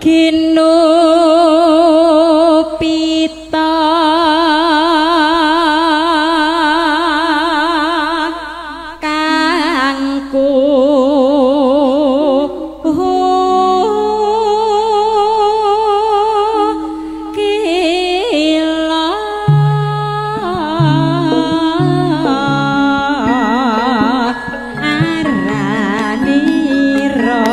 Kinu pita kangku kila aranira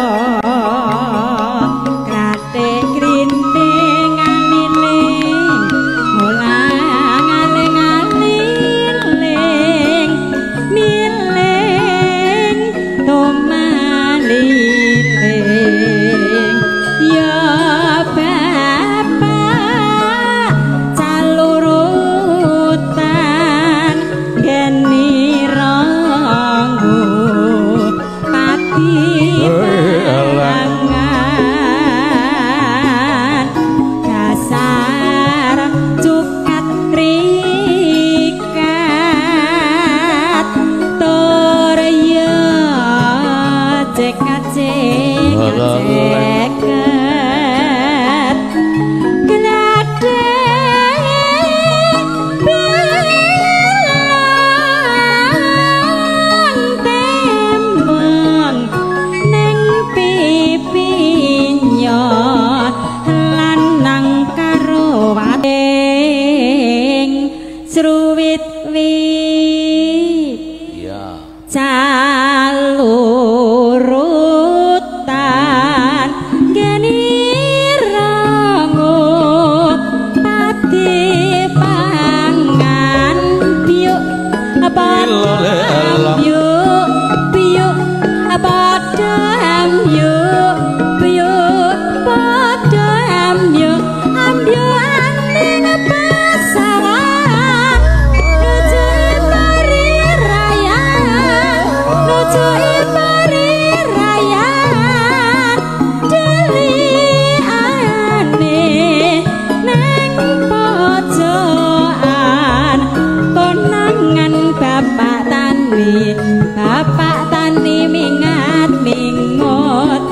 Bapak Tani mingat mingut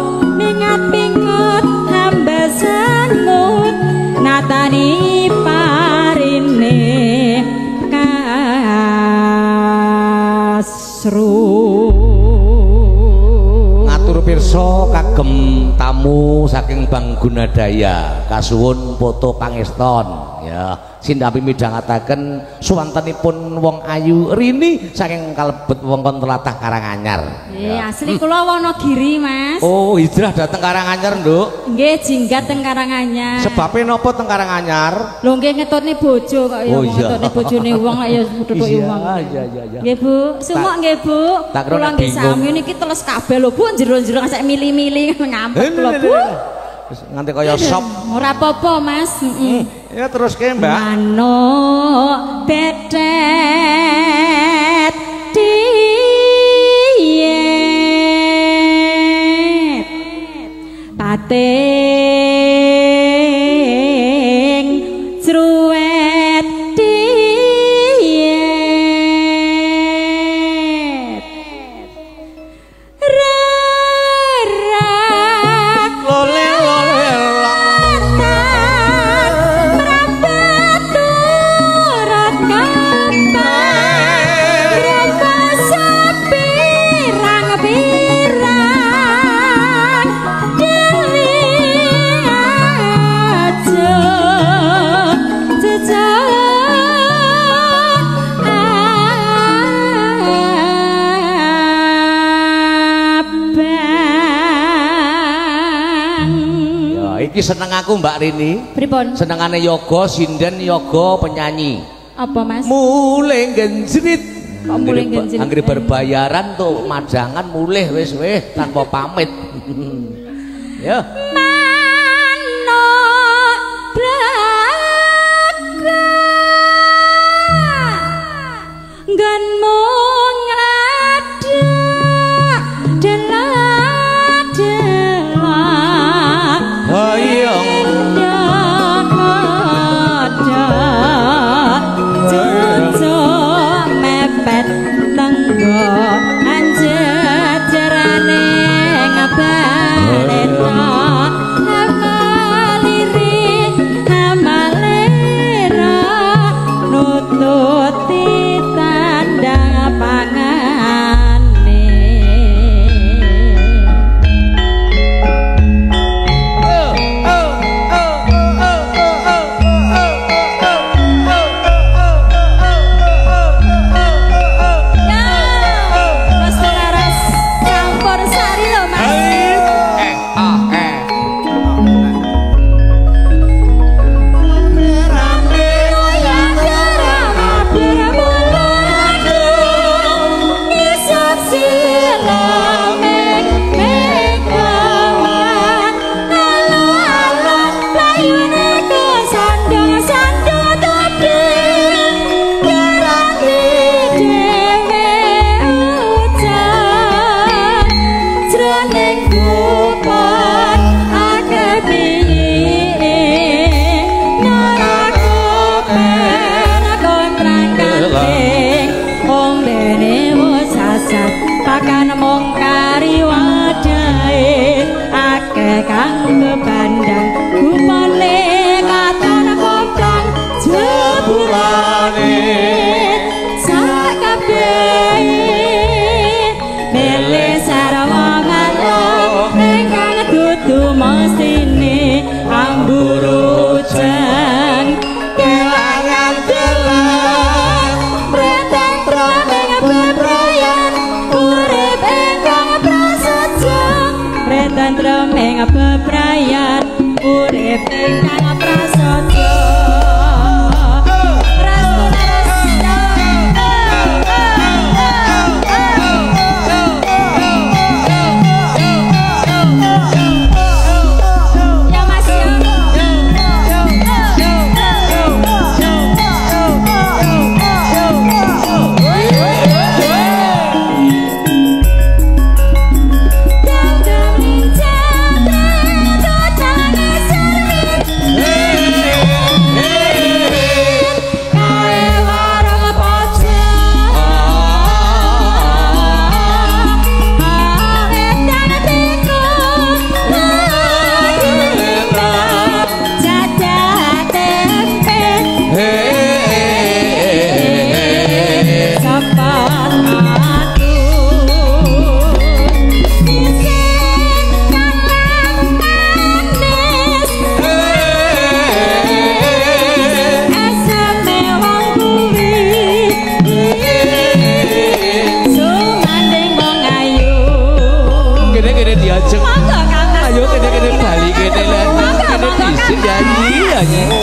hamba sangut natani parine kasru. Ngatur pirsa kagem tamu saking Bang Gunadaya kasuwun foto pangeston ya. Sindami midhangetaken suwantenipun wong ayu Rini saking kalebet wongkon tlatah Karanganyar. Nggih, asli kula Wonogiri, Mas. Oh, hijrah dateng Karanganyar, Nduk. Nggih, jinggat teng Karanganyar. Sebabe napa teng Karanganyar? Lho nggih ngetutne bojo kok ya, ngetutne bojone wong kok ya nututuki wong. Iya. Nggih, Bu. Sumuk nggih, Bu. Kula nggih sami niki teles kabeh lho, Bu. Jero-jero sak mili-mili ngampet kula, Bu. Nganti kaya sop. Ora apa-apa, Mas. Ya terus ke, Mbak. Manuk betet diet pating cruwet diet rerak Lole iki seneng aku Mbak Rini. Pripun? Senengane yoga, sinden yoga, penyanyi. Apa, Mas? Mulih genjrit. Kok mulih genjrit? Anggere berbayaran tuh majangan mulih wis tanpa pamit. Ya. Manuk braga nggonmu ngladak delak-delak Hayong cocok mepet tenggo anjejerane ngabaleta kang kebandang kupone katon kodang jebulane sakabeh mele sarawangan ingkang dudu mestine amburu jan kelangan delan preteng tromeng bebrayan urip ingkang prasaja preteng tromeng bebrayan urip ingkang prasaja Ayo kene bali kene lan kene disin nyanyi.